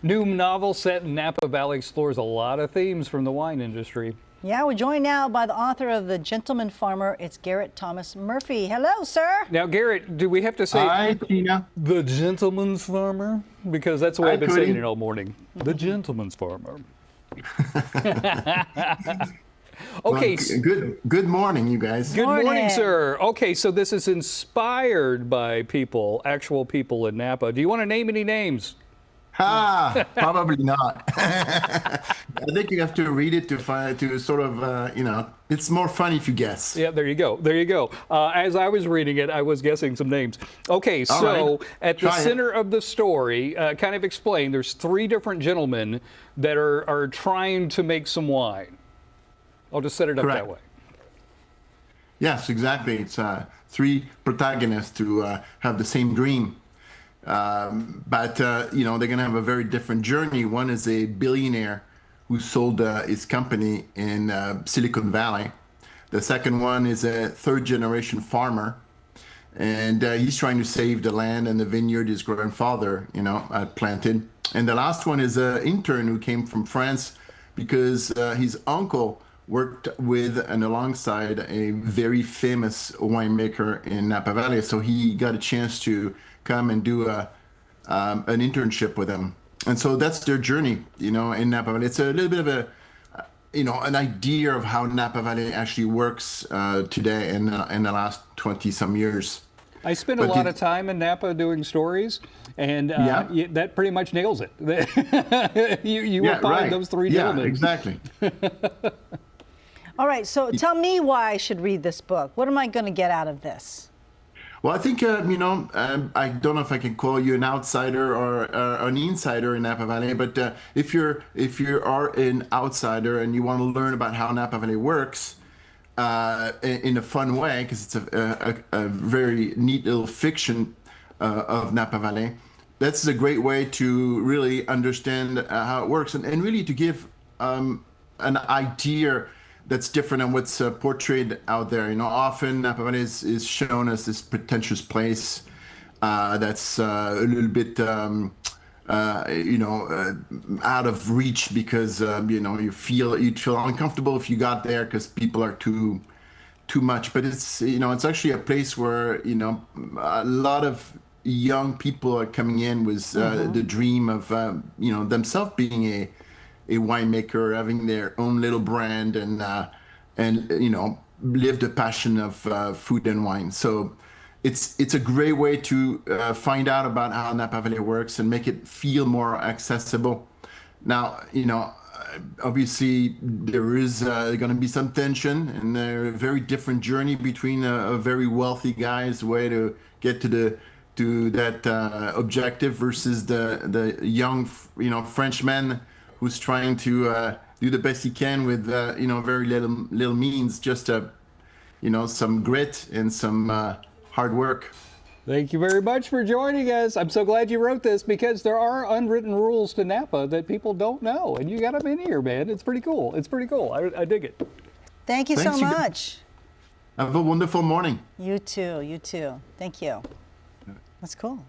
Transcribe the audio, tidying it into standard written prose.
new novel set in Napa Valley explores a lot of themes from the wine industry. Yeah, we're joined now by the author of The Gentleman Farmer. It's Garret Thomas Murphy. Hello, sir. Now, Garret, do we have to say Hi, Tina. The Gentleman's Farmer? Because that's the way Hi, I've been Cody. saying it all morning. The Gentleman's Farmer. Okay. Well, good morning, you guys. Good morning, Morning. sir. Okay, so this is inspired by people, actual people in Napa. Do you want to name any names? Probably not. I think you have to read it to sort of, it's more fun if you guess. Yeah, there you go. There you go. As I was reading it, I was guessing some names. Okay, All so right. at the Try it. center of the story, kind of explain, there's three different gentlemen that are trying to make some wine. I'll just set it up Correct. that way. Yes, exactly. It's three protagonists who have the same dream. But they're going to have a very different journey. One is a billionaire who sold his company in Silicon Valley. The second one is a third-generation farmer, and he's trying to save the land and the vineyard his grandfather, had planted. And the last one is an intern who came from France because his uncle worked with and alongside a very famous winemaker in Napa Valley. So he got a chance to come and do an internship with him. And so that's their journey, in Napa Valley. It's a little bit of an idea of how Napa Valley actually works today in the last 20 some years. I spent a lot of time in Napa doing stories, and that pretty much nails it. you will find those three gentlemen. Yeah, exactly. All right, so tell me why I should read this book. What am I going to get out of this? Well, I think, I don't know if I can call you an outsider or an insider in Napa Valley, but if you are an outsider and you want to learn about how Napa Valley works in a fun way, because it's a very neat little fiction of Napa Valley, that's a great way to really understand how it works and really to give an idea that's different than what's portrayed out there. Often Napa Valley is shown as this pretentious place that's a little bit, out of reach because you'd feel uncomfortable if you got there because people are too much. But it's it's actually a place where a lot of young people are coming in with the dream of themselves being a winemaker, having their own little brand, and live the passion of food and wine. So it's a great way to find out about how Napa Valley works and make it feel more accessible. Now, obviously there is going to be some tension and a very different journey between a very wealthy guy's way to get to that objective versus the young Frenchman who's trying to do the best he can with very little means, just some grit and some hard work. Thank you very much for joining us. I'm so glad you wrote this because there are unwritten rules to Napa that people don't know, and you got them in here, man. It's pretty cool. It's pretty cool. I dig it. Thank you so Thanks, much. Have a wonderful morning. You too. You too. Thank you. That's cool.